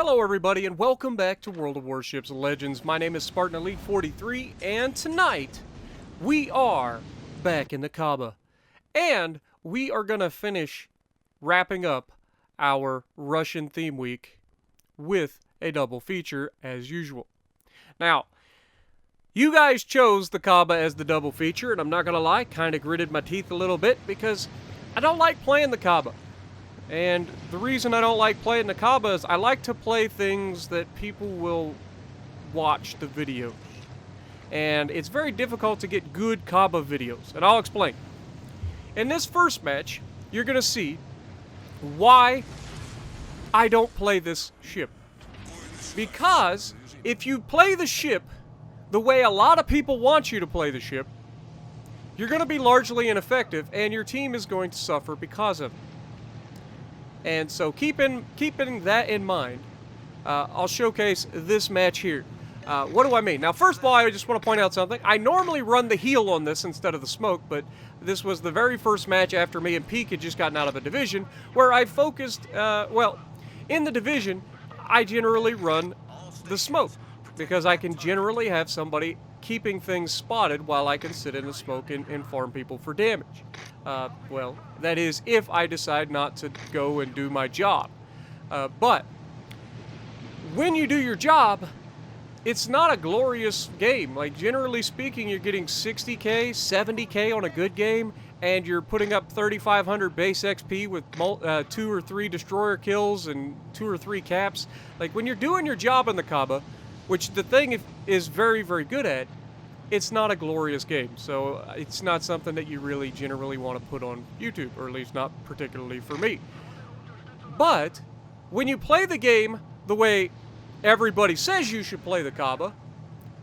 Hello everybody and welcome back to World of Warships Legends. My name is Spartan Elite 43 and tonight we are back in the Khaba. And we are going to finish wrapping up our Russian theme week with a double feature as usual. Now, you guys chose the Khaba as the double feature, and I'm not going to lie, kind of gritted my teeth a little bit because I don't like playing the Khaba. And the reason I don't like playing the Khaba is I like to play things that people will watch the videos. And it's very difficult to get good Khaba videos, and I'll explain. In this first match, you're going to see why I don't play this ship. Because if you play the ship the way a lot of people want you to play the ship, you're going to be largely ineffective, and your team is going to suffer because of it. And so keeping that in mind, I'll showcase this match here. What do I mean? Now, first of all, I just want to point out something. I normally run the heal on this instead of the smoke, but this was the very first match after me and Peak had just gotten out of a division where I focused, well, in the division, I generally run the smoke because I can generally have somebody keeping things spotted while I can sit in the smoke and farm people for damage. Well, that is if I decide not to go and do my job. But when you do your job, it's not a glorious game. Like, generally speaking, you're getting 60k, 70k on a good game, and you're putting up 3,500 base XP with 2 or 3 destroyer kills and 2 or 3 caps. Like, when you're doing your job in the Khaba, which the thing is very, very good at, it's not a glorious game, so it's not something that you really generally want to put on YouTube, or at least not particularly for me. But when you play the game the way everybody says you should play the Khaba,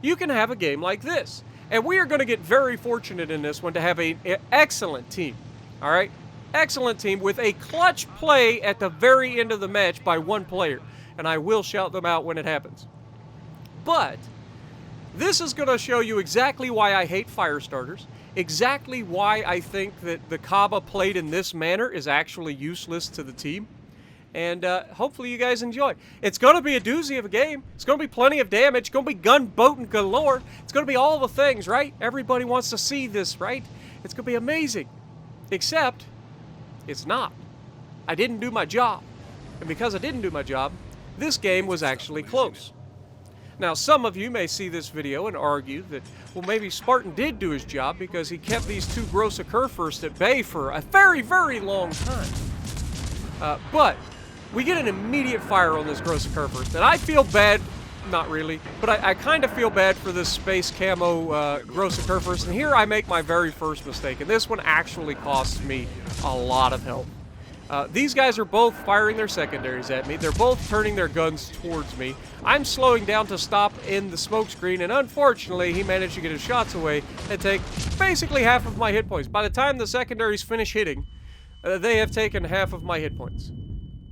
you can have a game like this. And we are going to get very fortunate in this one to have an excellent team, all right? Excellent team with a clutch play at the very end of the match by one player, and I will shout them out when it happens. But this is going to show you exactly why I hate fire starters, exactly why I think that the Khaba played in this manner is actually useless to the team, and hopefully you guys enjoy. It's going to be a doozy of a game. It's going to be plenty of damage. It's going to be gunboating galore. It's going to be all the things, right? Everybody wants to see this, right? It's going to be amazing. Except, it's not. I didn't do my job. And because I didn't do my job, this game was actually close. Now, some of you may see this video and argue that, well, maybe Spartan did do his job because he kept these two gross occur-firsts at bay for a very, very long time. But we get an immediate fire on this gross occur-first, and I feel bad, not really, but I kind of feel bad for this space camo gross occur-first, and here I make my very first mistake, and this one actually costs me a lot of health. These guys are both firing their secondaries at me. They're both turning their guns towards me. I'm slowing down to stop in the smoke screen, and unfortunately, he managed to get his shots away and take basically half of my hit points. By the time the secondaries finish hitting, they have taken half of my hit points.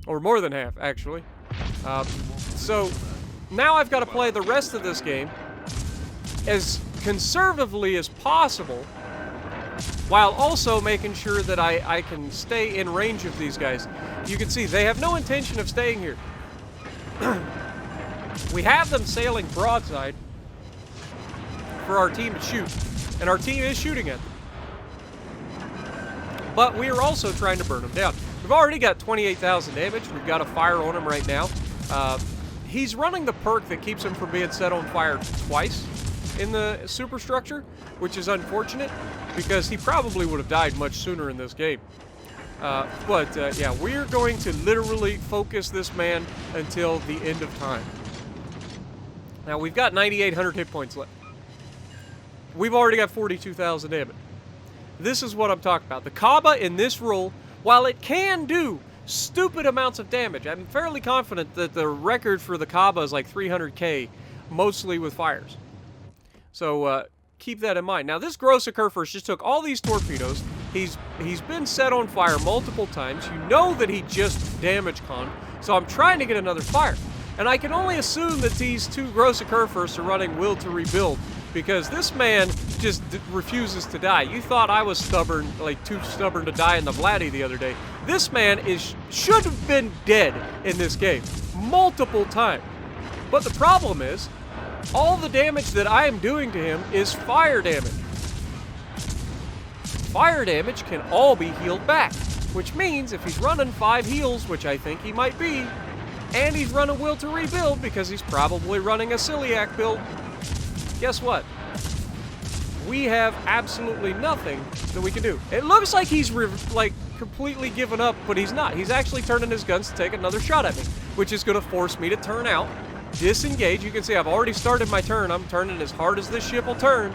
Or more than half, actually. So, now I've got to play the rest of this game as conservatively as possible, while also making sure that I can stay in range of these guys. You can see they have no intention of staying here. We have them sailing broadside for our team to shoot, and our team is shooting at them. But we are also trying to burn them down. We've already got 28,000 damage. We've got a fire on him right now. He's running the perk that keeps him from being set on fire twice in the superstructure, which is unfortunate because he probably would have died much sooner in this game. Yeah, we're going to literally focus this man until the end of time. Now, we've got 9,800 hit points left. We've already got 42,000 damage. This is what I'm talking about. The Khaba in this role, while it can do stupid amounts of damage, I'm fairly confident that the record for the Khaba is like 300k, mostly with fires. So, keep that in mind. Now, this gross occur-first just took all these torpedoes. He's been set on fire multiple times. You know that he just damage con, so I'm trying to get another fire. And I can only assume that these two gross occur-firsts are running Will to Rebuild, because this man just refuses to die. You thought I was stubborn, like too stubborn to die in the Vladdy the other day. This man should have been dead in this game. multiple times. But the problem is, all the damage that I am doing to him is fire damage. Fire damage can all be healed back, which means if he's running 5 heals, which I think he might be, and he's running Will to Rebuild because he's probably running a Celiac build, guess what? We have absolutely nothing that we can do. It looks like he's completely given up, but he's not. He's actually turning his guns to take another shot at me, which is going to force me to turn out, disengage. You can see I've already started my turn. I'm turning as hard as this ship will turn,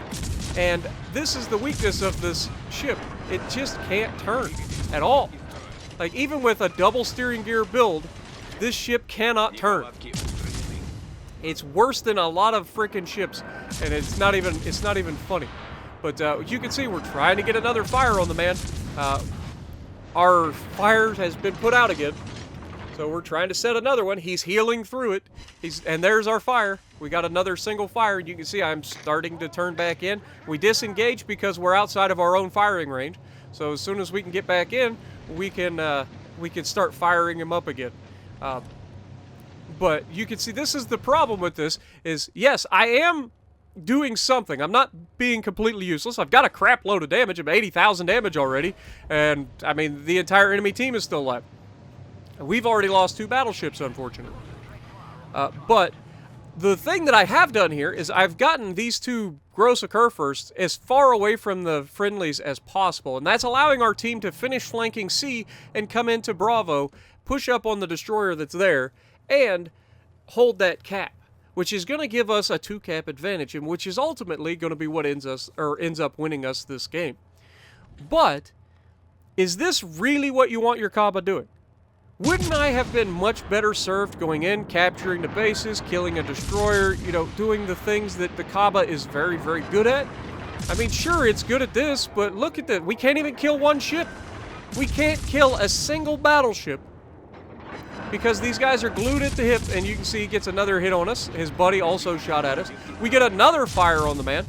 and this is the weakness of this ship. It just can't turn at all. Like, even with a double steering gear build, this ship cannot turn. It's worse than a lot of freaking ships, and it's not even funny. But you can see we're trying to get another fire on the man. Our fire has been put out again, so we're trying to set another one. He's healing through it. And there's our fire. We got another single fire. You can see I'm starting to turn back in. We disengage because we're outside of our own firing range. So as soon as we can get back in, we can start firing him up again. But you can see this is the problem with this is, yes, I am doing something. I'm not being completely useless. I've got a crap load of damage. I'm 80,000 damage already. And, I mean, the entire enemy team is still alive. We've already lost 2 battleships, unfortunately. But the thing that I have done here is I've gotten these 2 gross occur firsts as far away from the friendlies as possible. And that's allowing our team to finish flanking C and come into Bravo, push up on the destroyer that's there, and hold that cap, which is going to give us a 2-cap advantage, and which is ultimately going to be what ends up winning us this game. But is this really what you want your Khaba doing? Wouldn't I have been much better served going in, capturing the bases, killing a destroyer, you know, doing the things that the Khaba is very, very good at? I mean, sure, it's good at this, but look at that. We can't even kill one ship. We can't kill a single battleship because these guys are glued at the hip, and you can see he gets another hit on us. His buddy also shot at us. We get another fire on the man,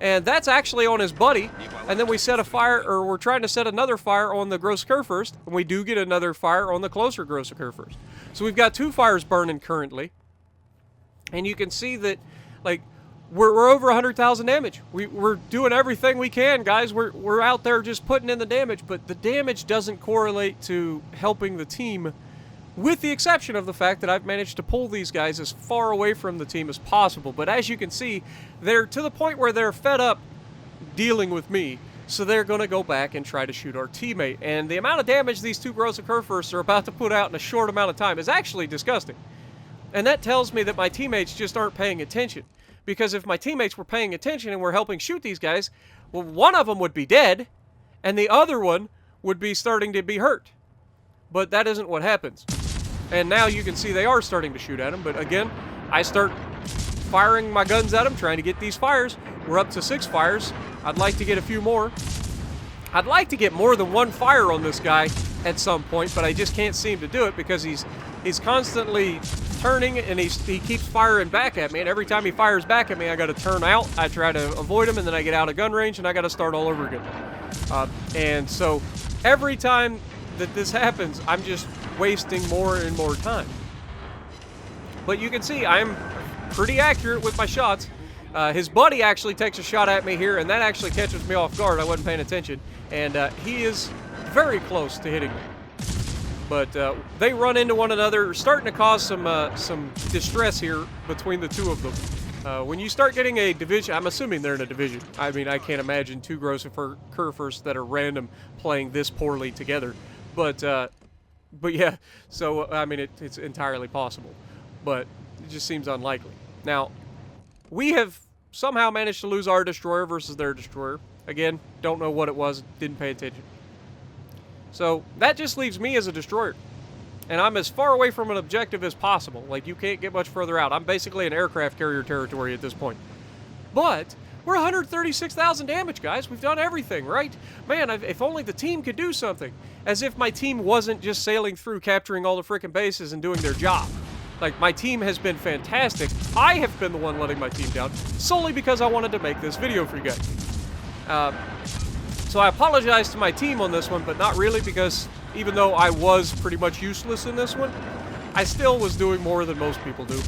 and that's actually on his buddy, and then we set a fire, or we're trying to set another fire on the gross occur first, and we do get another fire on the closer gross occur first. So we've got 2 fires burning currently, and you can see that, like, we're over 100,000 damage. We're doing everything we can, guys. We're out there just putting in the damage, but the damage doesn't correlate to helping the team, with the exception of the fact that I've managed to pull these guys as far away from the team as possible. But as you can see, they're to the point where they're fed up dealing with me, so they're going to go back and try to shoot our teammate. And the amount of damage these 2 gross occur firsts are about to put out in a short amount of time is actually disgusting. And that tells me that my teammates just aren't paying attention. Because if my teammates were paying attention and were helping shoot these guys, well, one of them would be dead, and the other one would be starting to be hurt. But that isn't what happens. And now you can see they are starting to shoot at him, but again, I start firing my guns at him, trying to get these fires. We're up to 6 fires. I'd like to get a few more. I'd like to get more than 1 fire on this guy at some point, but I just can't seem to do it because he's constantly turning, and he keeps firing back at me, and every time he fires back at me, I got to turn out. I try to avoid him, and then I get out of gun range, and I got to start all over again. And so every time that this happens, I'm just wasting more and more time. But you can see I'm pretty accurate with my shots. His buddy actually takes a shot at me here, and that actually catches me off guard. I wasn't paying attention, and he is very close to hitting me. But they run into one another, starting to cause some distress here between the 2 of them. When you start getting a division, I'm assuming they're in a division. I mean, I can't imagine 2 gross occur firsts that are random playing this poorly together. But yeah, so, I mean, it's entirely possible. But it just seems unlikely. Now, we have somehow managed to lose our destroyer versus their destroyer. Again, don't know what it was, didn't pay attention. So, that just leaves me as a destroyer. And I'm as far away from an objective as possible. Like, you can't get much further out. I'm basically in aircraft carrier territory at this point. But we're 136,000 damage, guys. We've done everything, right? Man, if only the team could do something. As if my team wasn't just sailing through, capturing all the frickin' bases and doing their job. Like, my team has been fantastic. I have been the one letting my team down, solely because I wanted to make this video for you guys. So I apologize to my team on this one, but not really, because even though I was pretty much useless in this one, I still was doing more than most people do.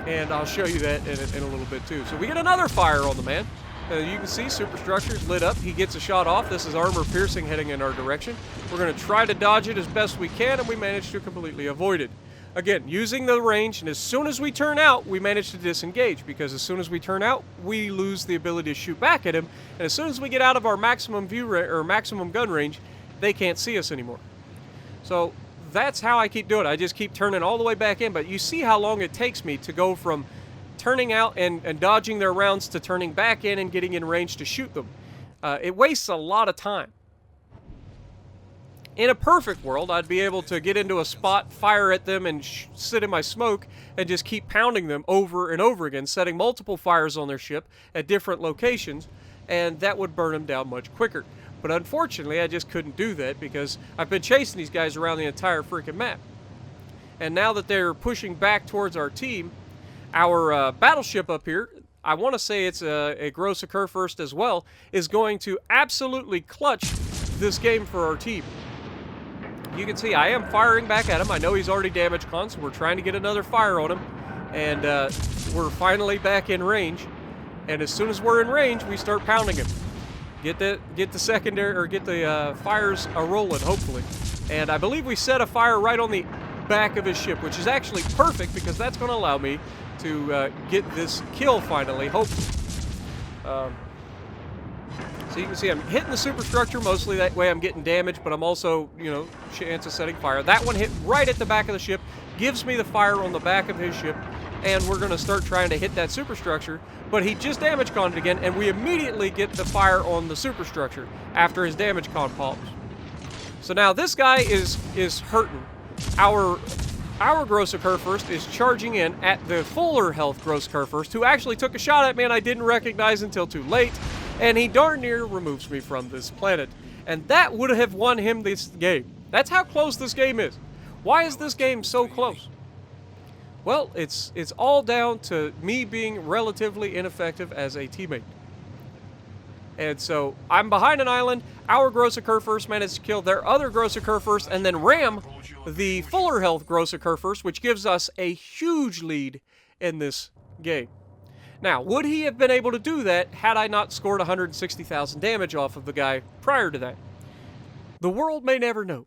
And I'll show you that in a little bit too. So we get another fire on the man. You can see superstructure's lit up. He gets a shot off. This is armor piercing heading in our direction. We're going to try to dodge it as best we can, and we manage to completely avoid it. Again, using the range, and as soon as we turn out, we manage to disengage, because as soon as we turn out, we lose the ability to shoot back at him, and as soon as we get out of our maximum view or maximum gun range, they can't see us anymore. So that's how I keep doing it. I just keep turning all the way back in, but you see how long it takes me to go from turning out and dodging their rounds to turning back in and getting in range to shoot them. It wastes a lot of time. In a perfect world, I'd be able to get into a spot, fire at them, and sit in my smoke and just keep pounding them over and over again, setting multiple fires on their ship at different locations, and that would burn them down much quicker. But unfortunately, I just couldn't do that because I've been chasing these guys around the entire freaking map. And now that they're pushing back towards our team, our battleship up here, I want to say it's a gross occur first as well, is going to absolutely clutch this game for our team. You can see I am firing back at him. I know he's already damage con, so we're trying to get another fire on him. And we're finally back in range. And as soon as we're in range, we start pounding him. Get the secondary, or get the fires a-rolling, hopefully. And I believe we set a fire right on the back of his ship, which is actually perfect because that's going to allow me to get this kill finally, hopefully. So you can see I'm hitting the superstructure mostly, that way I'm getting damage, but I'm also, you know, chance of setting fire. That one hit right at the back of the ship, gives me the fire on the back of his ship, and we're going to start trying to hit that superstructure, but he just damage conned it again, and we immediately get the fire on the superstructure after his damage con pops. So now this guy is hurting. Our gross occur first is charging in at the fuller health gross occur first, who actually took a shot at me and I didn't recognize until too late. And he darn near removes me from this planet. And that would have won him this game. That's how close this game is. Why is this game so close? Well, it's all down to me being relatively ineffective as a teammate. And so, I'm behind an island. Our gross occur first managed to kill their other gross occur first and then ram the fuller health gross occur first, which gives us a huge lead in this game. Now, would he have been able to do that had I not scored 160,000 damage off of the guy prior to that? The world may never know.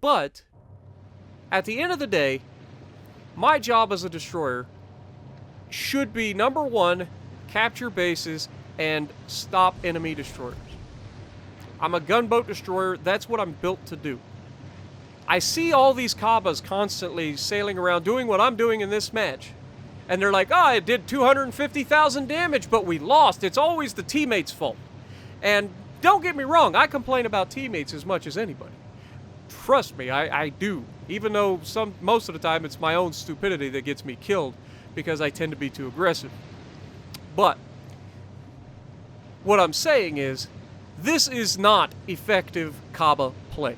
But, at the end of the day, my job as a destroyer should be, number one, capture bases and stop enemy destroyers. I'm a gunboat destroyer. That's what I'm built to do. I see all these Khabas constantly sailing around doing what I'm doing in this match. And they're like, oh, I did 250,000 damage, but we lost. It's always the teammates' fault. And don't get me wrong, I complain about teammates as much as anybody. Trust me, I do. Even though most of the time it's my own stupidity that gets me killed because I tend to be too aggressive. But what I'm saying is, this is not effective Khaba play.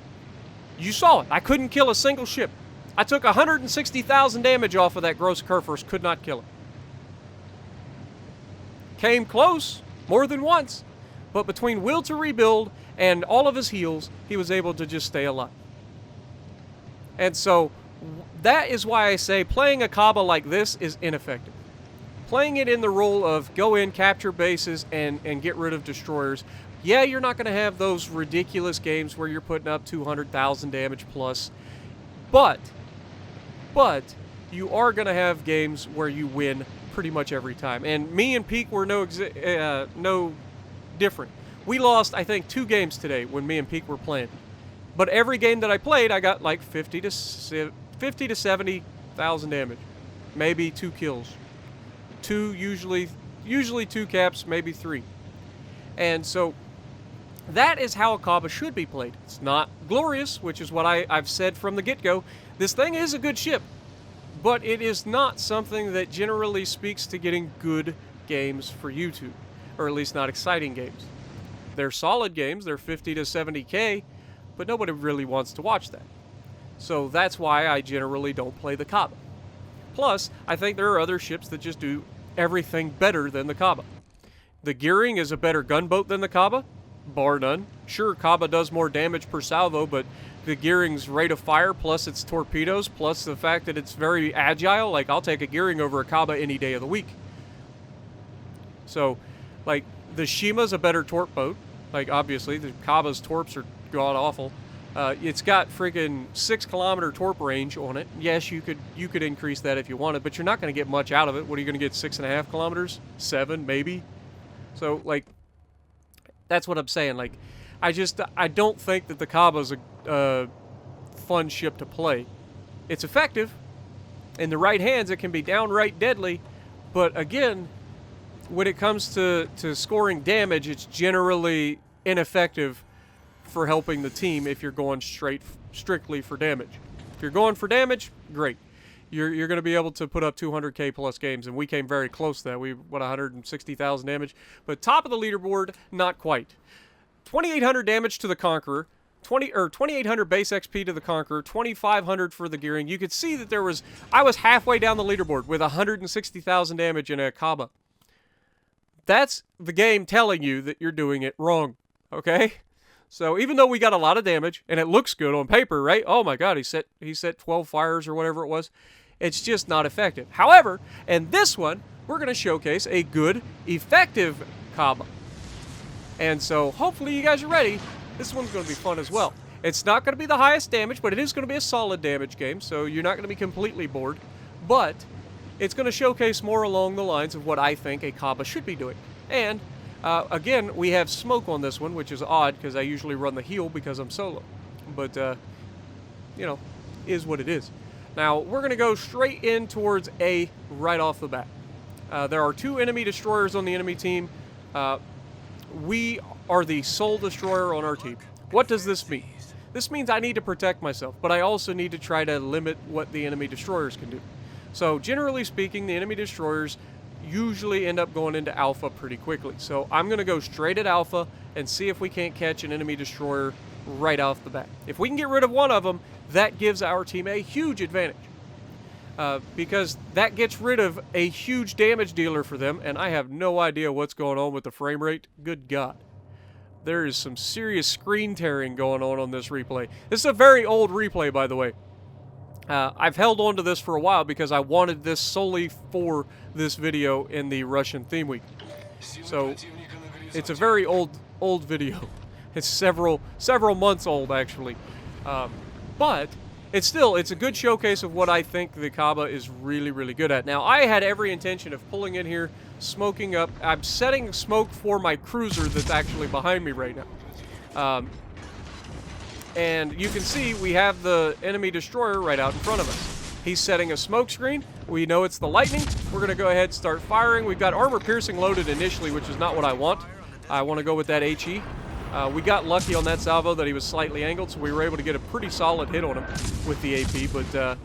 You saw it. I couldn't kill a single ship. I took 160,000 damage off of that gross occur first, could not kill it. Came close, more than once, but between will to rebuild and all of his heals, he was able to just stay alive. And so, that is why I say playing a Khaba like this is ineffective. Playing it in the role of go in, capture bases, and get rid of destroyers. Yeah, you're not going to have those ridiculous games where you're putting up 200,000 damage plus, but you are going to have games where you win pretty much every time. And me and Peak were no different. We lost, I think, 2 games today when me and Peak were playing. But every game that I played, I got like 50 to 70,000 damage. Maybe 2 kills. 2, usually 2 caps, maybe 3. And so, that is how a Khaba should be played. It's not glorious, which is what I've said from the get-go. This thing is a good ship, but it is not something that generally speaks to getting good games for YouTube, or at least not exciting games. They're solid games, they're 50 to 70k, but nobody really wants to watch that. So that's why I generally don't play the Khaba. Plus, I think there are other ships that just do everything better than the Khaba. The Gearing is a better gunboat than the Khaba, bar none. Sure, Khaba does more damage per salvo, but the Gearing's rate of fire, plus its torpedoes, plus the fact that it's very agile. Like, I'll take a Gearing over a Khaba any day of the week. So, like, the Shima's a better torp boat. Like, obviously, the Khaba's torps are god-awful. It's got freaking 6-kilometer torp range on it. Yes, you could increase that if you wanted, but you're not going to get much out of it. What are you going to get, 6.5 kilometers? 7, maybe? So, like, that's what I'm saying. Like, I don't think that the Khaba's a fun ship to play. It's effective. In the right hands, it can be downright deadly. But, again, when it comes to scoring damage, it's generally ineffective for helping the team if you're going strictly for damage. If you're going for damage, great. You're going to be able to put up 200k plus games, and we came very close to that. We, 160,000 damage. But top of the leaderboard, not quite. 2,800 damage to the Conqueror, 2,800 base XP to the Conqueror, 2,500 for the Gearing. You could see that I was halfway down the leaderboard with 160,000 damage in a Khaba. That's the game telling you that you're doing it wrong, okay? So even though we got a lot of damage, and it looks good on paper, right? Oh my god, he set 12 fires or whatever it was. It's just not effective. However, in this one, we're going to showcase a good, effective Khaba. And so hopefully you guys are ready. This one's going to be fun as well. It's not going to be the highest damage, but it is going to be a solid damage game, so you're not going to be completely bored. But it's going to showcase more along the lines of what I think a Khaba should be doing. And again, we have smoke on this one, which is odd because I usually run the heel because I'm solo. But, you know, is what it is. Now, we're going to go straight in towards A right off the bat. There are 2 enemy destroyers on the enemy team. We are the sole destroyer on our team. What does this mean? This means I need to protect myself, but I also need to try to limit what the enemy destroyers can do. So, generally speaking, the enemy destroyers usually end up going into alpha pretty quickly. So I'm going to go straight at alpha and see if we can't catch an enemy destroyer right off the bat. If we can get rid of one of them, that gives our team a huge advantage. Because that gets rid of a huge damage dealer for them, and I have no idea what's going on with the frame rate. Good God. There is some serious screen tearing going on this replay. This is a very old replay, by the way. I've held on to this for a while because I wanted this solely for this video in the Russian theme week. So it's a very old video. It's several months old actually. But it's a good showcase of what I think the Khaba is really, really good at. Now, I had every intention of pulling in here, smoking up. I'm setting smoke for my cruiser that's actually behind me right now. And you can see we have the enemy destroyer right out in front of us. He's setting a smoke screen. We know it's the Lightning. We're going to go ahead and start firing. We've got armor piercing loaded initially, which is not what I want. I want to go with that HE. We got lucky on that salvo that he was slightly angled, so we were able to get a pretty solid hit on him with the AP. But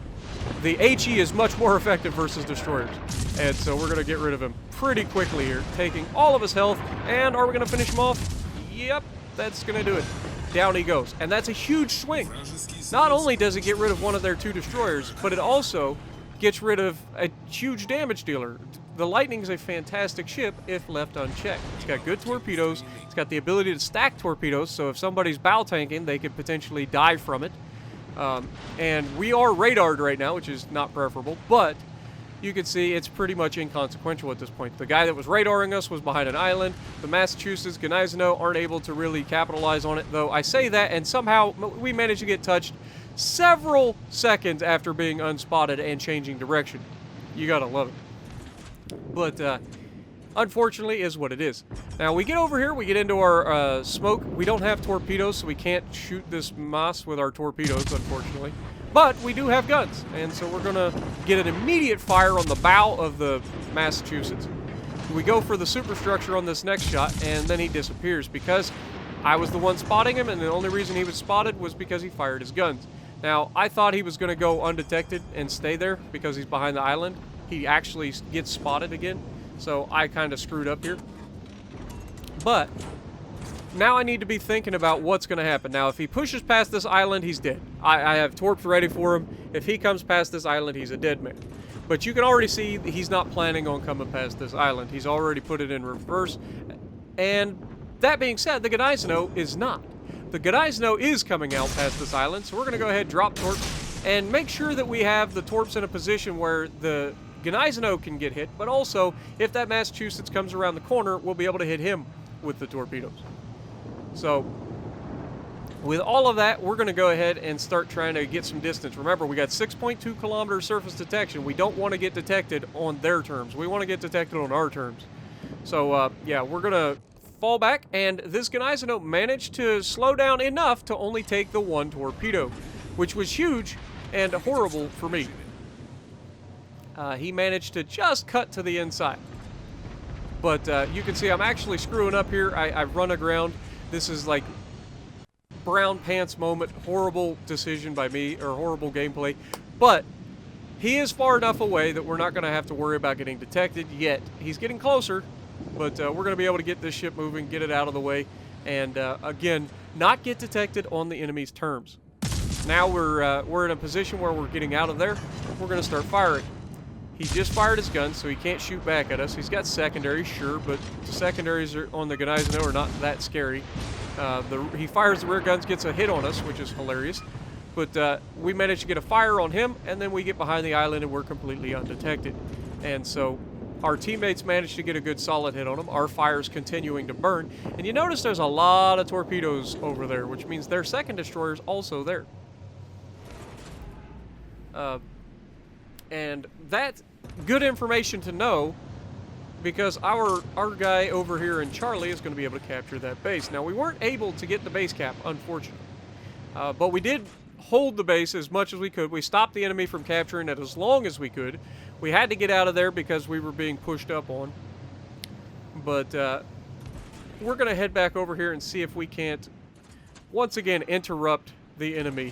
the HE is much more effective versus destroyers. And so we're going to get rid of him pretty quickly here, taking all of his health. And are we going to finish him off? Yep, that's going to do it. Down he goes. And that's a huge swing. Not only does it get rid of one of their 2 destroyers, but it also gets rid of a huge damage dealer. The Lightning's a fantastic ship if left unchecked. It's got good torpedoes. It's got the ability to stack torpedoes, so if somebody's bow tanking, they could potentially die from it. And we are radared right now, which is not preferable, but you can see it's pretty much inconsequential at this point. The guy that was radaring us was behind an island. The Massachusetts, Gneiseno aren't able to really capitalize on it, though I say that, and somehow we managed to get touched several seconds after being unspotted and changing direction. You gotta love it. But, unfortunately, is what it is. Now, we get over here, we get into our smoke. We don't have torpedoes, so we can't shoot this Mas with our torpedoes, unfortunately. But we do have guns, and so we're going to get an immediate fire on the bow of the Massachusetts. We go for the superstructure on this next shot, and then he disappears because I was the one spotting him, and the only reason he was spotted was because he fired his guns. Now, I thought he was going to go undetected and stay there because he's behind the island. He actually gets spotted again, so I kind of screwed up here. But now I need to be thinking about what's going to happen. Now, if he pushes past this island, he's dead. I have torps ready for him. If he comes past this island, he's a dead man. But you can already see he's not planning on coming past this island. He's already put it in reverse. And that being said, the Gneiseno is not. The Gneisno is coming out past this island, so we're going to go ahead, drop torps, and make sure that we have the torps in a position where the Gneisno can get hit, but also, if that Massachusetts comes around the corner, we'll be able to hit him with the torpedoes. So, with all of that, we're going to go ahead and start trying to get some distance. Remember, we got 6.2 kilometer surface detection. We don't want to get detected on their terms. We want to get detected on our terms. So, yeah, we're going to fall back, and this Gneisno managed to slow down enough to only take the one torpedo, which was huge and horrible for me. He managed to just cut to the inside. But you can see I'm actually screwing up here. I've run aground. This is like brown pants moment. Horrible decision by me, or horrible gameplay. But he is far enough away that we're not going to have to worry about getting detected yet. He's getting closer, but we're going to be able to get this ship moving, get it out of the way, and again, not get detected on the enemy's terms. Now we're in a position where we're getting out of there. We're going to start firing. He just fired his gun, so he can't shoot back at us. He's got secondaries, sure, but the secondaries on the Gneisno are not that scary. He fires the rear guns, gets a hit on us, which is hilarious. But we managed to get a fire on him, and then we get behind the island, and we're completely undetected. And so our teammates managed to get a good solid hit on him. Our fire's continuing to burn. And you notice there's a lot of torpedoes over there, which means their second destroyer's also there. And that's good information to know, because our guy over here in Charlie is going to be able to capture that base. Now, we weren't able to get the base cap, unfortunately. But we did hold the base as much as we could. We stopped the enemy from capturing it as long as we could. We had to get out of there because we were being pushed up on. But we're going to head back over here and see if we can't, once again, interrupt the enemy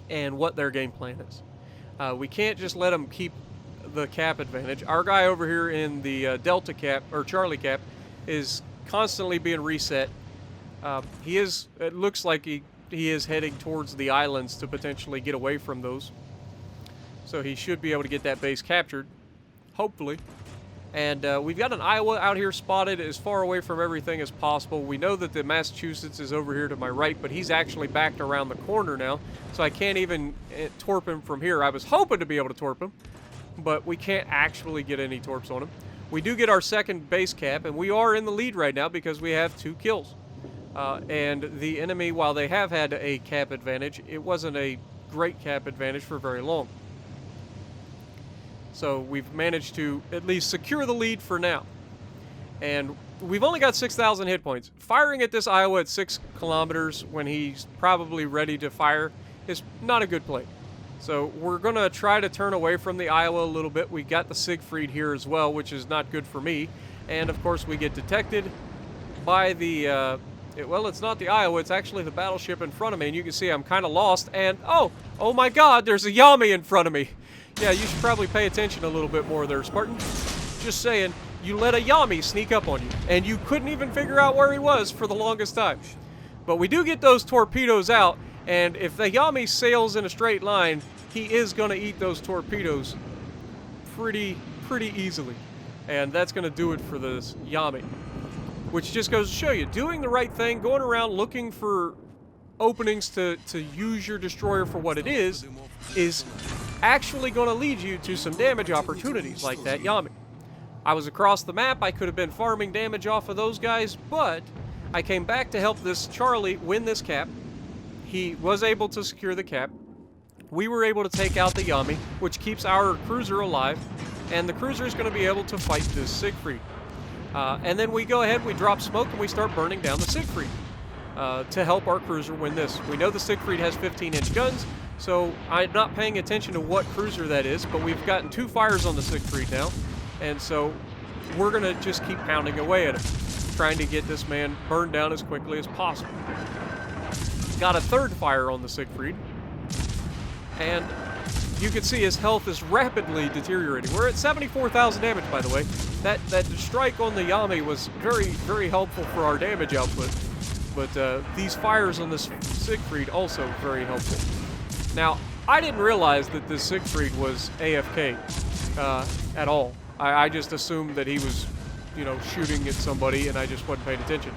and what their game plan is. We can't just let them keep the cap advantage. Our guy over here in the Delta cap, or Charlie cap, is constantly being reset. It looks like he is heading towards the islands to potentially get away from those. So he should be able to get that base captured, hopefully. And we've got an Iowa out here spotted as far away from everything as possible. We know that the Massachusetts is over here to my right, but he's actually backed around the corner now, so I can't even torp him from here. I was hoping to be able to torp him, but we can't actually get any torps on him. We do get our second base cap, and we are in the lead right now because we have 2 kills. And the enemy, while they have had a cap advantage, it wasn't a great cap advantage for very long. So we've managed to at least secure the lead for now. And we've only got 6,000 hit points. Firing at this Iowa at 6 kilometers when he's probably ready to fire is not a good play. So we're going to try to turn away from the Iowa a little bit. We got the Siegfried here as well, which is not good for me. And of course we get detected by the, well, it's not the Iowa, it's actually the battleship in front of me. And you can see I'm kind of lost. And oh my God, there's a Yami in front of me. Yeah, you should probably pay attention a little bit more there, Spartan. Just saying, you let a Yami sneak up on you, and you couldn't even figure out where he was for the longest time. But we do get those torpedoes out, and if the Yami sails in a straight line, he is going to eat those torpedoes pretty easily. And that's going to do it for this Yami. Which just goes to show you, doing the right thing, going around looking for openings to use your destroyer for what it is actually going to lead you to some damage opportunities like that Yami. I was across the map, I could have been farming damage off of those guys, but I came back to help this Charlie win this cap. He was able to secure the cap. We were able to take out the Yami, which keeps our cruiser alive, and the cruiser is going to be able to fight this Siegfried. And then we go ahead, we drop smoke, and we start burning down the Siegfried to help our cruiser win this. We know the Siegfried has 15-inch guns, so I'm not paying attention to what cruiser that is, but we've gotten 2 fires on the Siegfried now, and so we're going to just keep pounding away at him, trying to get this man burned down as quickly as possible. Got a 3rd fire on the Siegfried, and you can see his health is rapidly deteriorating. We're at 74,000 damage, by the way. That strike on the Yami was very helpful for our damage output, but these fires on this Siegfried also very helpful. Now, I didn't realize that this Siegfried was AFK at all. I just assumed that he was, shooting at somebody, and I just wasn't paying attention.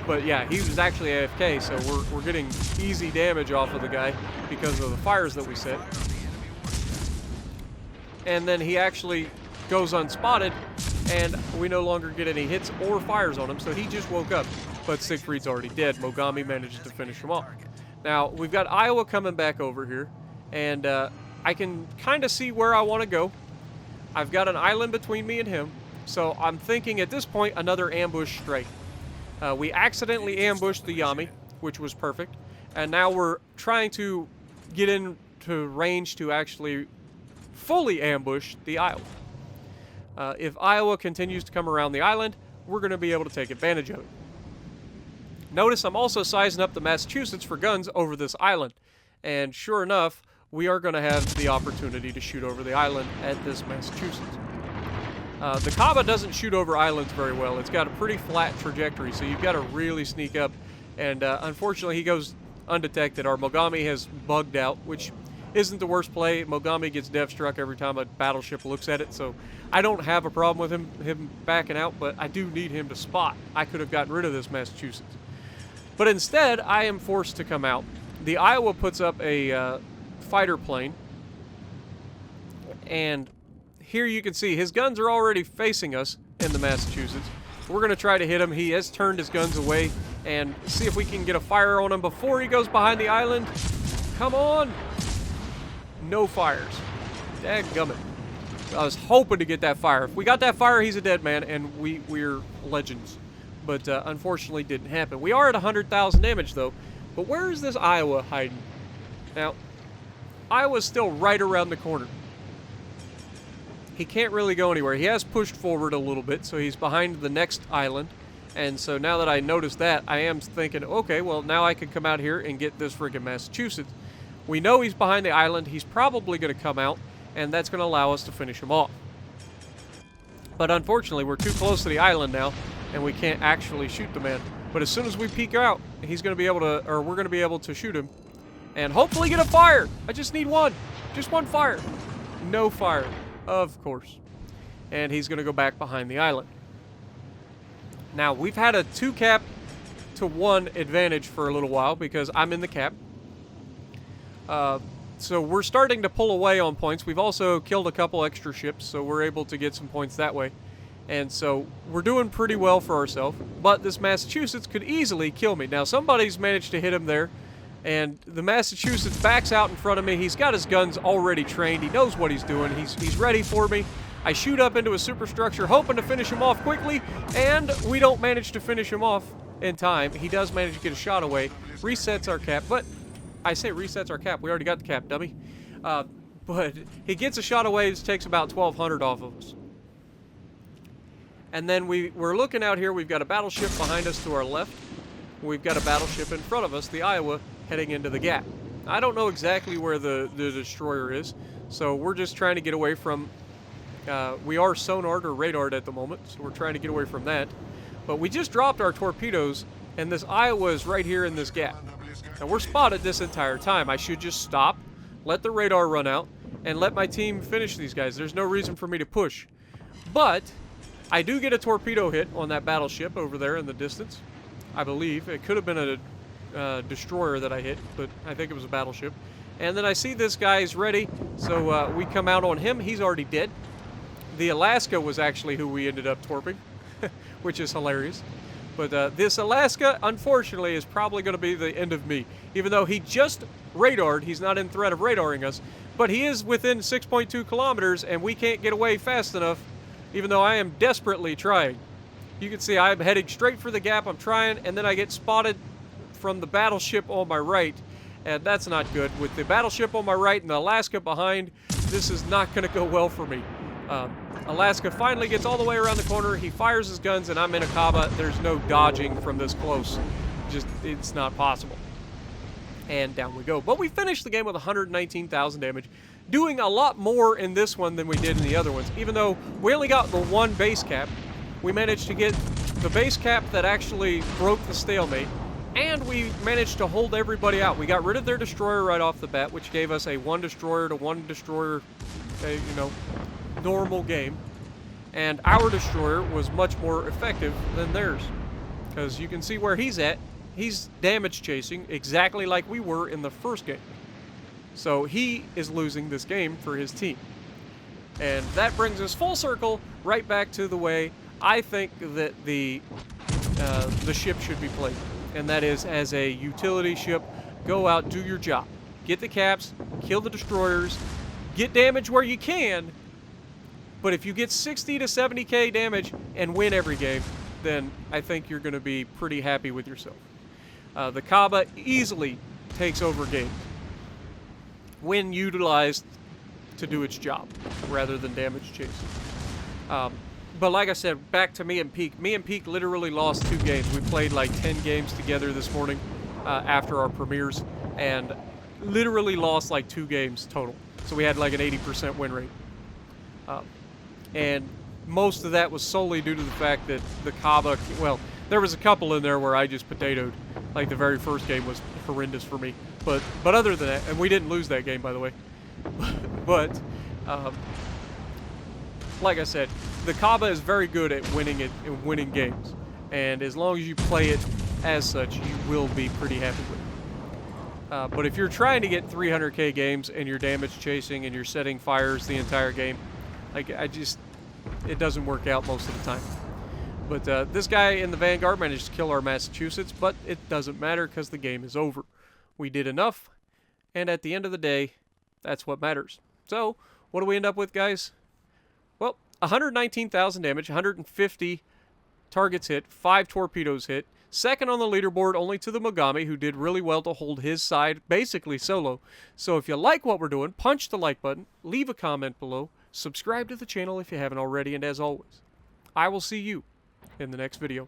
But yeah, he was actually AFK, so we're getting easy damage off of the guy because of the fires that we set. And then he actually goes unspotted, and we no longer get any hits or fires on him, so he just woke up. But Siegfried's already dead. Mogami managed to finish him off. Now, we've got Iowa coming back over here, and I can kind of see where I want to go. I've got an island between me and him, so I'm thinking at this point another ambush strike. We accidentally ambushed the Yami, which was perfect, and now we're trying to get into range to actually fully ambush the Iowa. If Iowa continues to come around the island, we're going to be able to take advantage of it. Notice I'm also sizing up the Massachusetts for guns over this island, and sure enough, we are going to have the opportunity to shoot over the island at this Massachusetts. The Khaba doesn't shoot over islands very well. It's got a pretty flat trajectory, so you've got to really sneak up. And unfortunately, he goes undetected. Our Mogami has bugged out, which isn't the worst play. Mogami gets dev struck every time a battleship looks at it, so I don't have a problem with him backing out, but I do need him to spot. I could have gotten rid of this Massachusetts. But instead, I am forced to come out. The Iowa puts up a fighter plane, and here you can see his guns are already facing us in the Massachusetts. We're going to try to hit him. He has turned his guns away and see if we can get a fire on him before he goes behind the island. Come on! No fires. Dadgummit. I was hoping to get that fire. If we got that fire, he's a dead man, and we're legends. But unfortunately didn't happen. We are at 100,000 damage, though. But where is this Iowa hiding? Now, Iowa's still right around the corner. He can't really go anywhere. He has pushed forward a little bit, so he's behind the next island. And so now that I noticed that, I am thinking, okay, well, now I can come out here and get this friggin' Massachusetts. We know he's behind the island. He's probably going to come out, and that's going to allow us to finish him off. But unfortunately, we're too close to the island now, and we can't actually shoot the man. But as soon as we peek out, he's going to be able to, or we're going to be able to shoot him, and hopefully get a fire. I just need one. Just one fire. No fire. Of course. And he's going to go back behind the island. Now, we've had a 2-cap to 1 advantage for a little while because I'm in the cap. So we're starting to pull away on points. We've also killed a couple extra ships, so we're able to get some points that way. And so we're doing pretty well for ourselves. But this Massachusetts could easily kill me. Now, somebody's managed to hit him there. And the Massachusetts backs out in front of me. He's got his guns already trained. He knows what he's doing. He's ready for me. I shoot up into a superstructure, hoping to finish him off quickly, and we don't manage to finish him off in time. He does manage to get a shot away. Resets our cap, but I say resets our cap. We already got the cap, dummy. But he gets a shot away. This takes about 1,200 off of us. And then we're looking out here. We've got a battleship behind us to our left. We've got a battleship in front of us, the Iowa, heading into the gap. I don't know exactly where the destroyer is, so we're just trying to get away from... we are sonared or radared at the moment, so we're trying to get away from that. But we just dropped our torpedoes, and this Iowa is right here in this gap. And we're spotted this entire time. I should just stop, let the radar run out, and let my team finish these guys. There's no reason for me to push. But I do get a torpedo hit on that battleship over there in the distance. I believe. It could have been a destroyer that I hit, but I think it was a battleship. And then I see this guy's ready, so we come out on him. He's already dead. The Alaska was actually who we ended up torping, which is hilarious. But this Alaska, unfortunately, is probably going to be the end of me. Even though he just radared, he's not in threat of radaring us, but he is within 6.2 kilometers, and we can't get away fast enough, even though I am desperately trying. You can see I'm heading straight for the gap. I'm trying, and then I get spotted from the battleship on my right, and that's not good. With the battleship on my right and the Alaska behind, this is not going to go well for me. Alaska finally gets all the way around the corner. He fires his guns, and I'm in a Khaba. There's no dodging from this close. Just, it's not possible. And down we go. But we finished the game with 119,000 damage, doing a lot more in this one than we did in the other ones. Even though we only got the one base cap, we managed to get the base cap that actually broke the stalemate, and we managed to hold everybody out. We got rid of their destroyer right off the bat, which gave us a 1 destroyer to 1 destroyer, normal game. And our destroyer was much more effective than theirs. because you can see where he's at. He's damage chasing exactly like we were in the first game. So he is losing this game for his team. And that brings us full circle right back to the way I think that the ship should be played. And that is as a utility ship. Go out, do your job. Get the caps, kill the destroyers, get damage where you can. But if you get 60 to 70k damage and win every game, then I think you're going to be pretty happy with yourself. The Khaba easily takes over games when utilized to do its job rather than damage chasing. But like I said, back to me and Peak. Me and Peak literally lost 2 games. We played like 10 games together this morning after our premieres, and literally lost like 2 games total. So we had like an 80% win rate. And most of that was solely due to the fact that the Khaba, well, there was a couple in there where I just potatoed. Like the very first game was horrendous for me. But other than that, and we didn't lose that game, by the way. But like I said, the Khaba is very good at winning games, and as long as you play it as such, you will be pretty happy with it. But if you're trying to get 300k games and you're damage chasing and you're setting fires the entire game, like it doesn't work out most of the time. But this guy in the Vanguard managed to kill our Massachusetts, but it doesn't matter because the game is over. We did enough, and at the end of the day, that's what matters. So, what do we end up with, guys? Well, 119,000 damage, 150 targets hit, 5 torpedoes hit. Second on the leaderboard only to the Mogami, who did really well to hold his side basically solo. So if you like what we're doing, punch the like button, leave a comment below, subscribe to the channel if you haven't already, and as always, I will see you in the next video.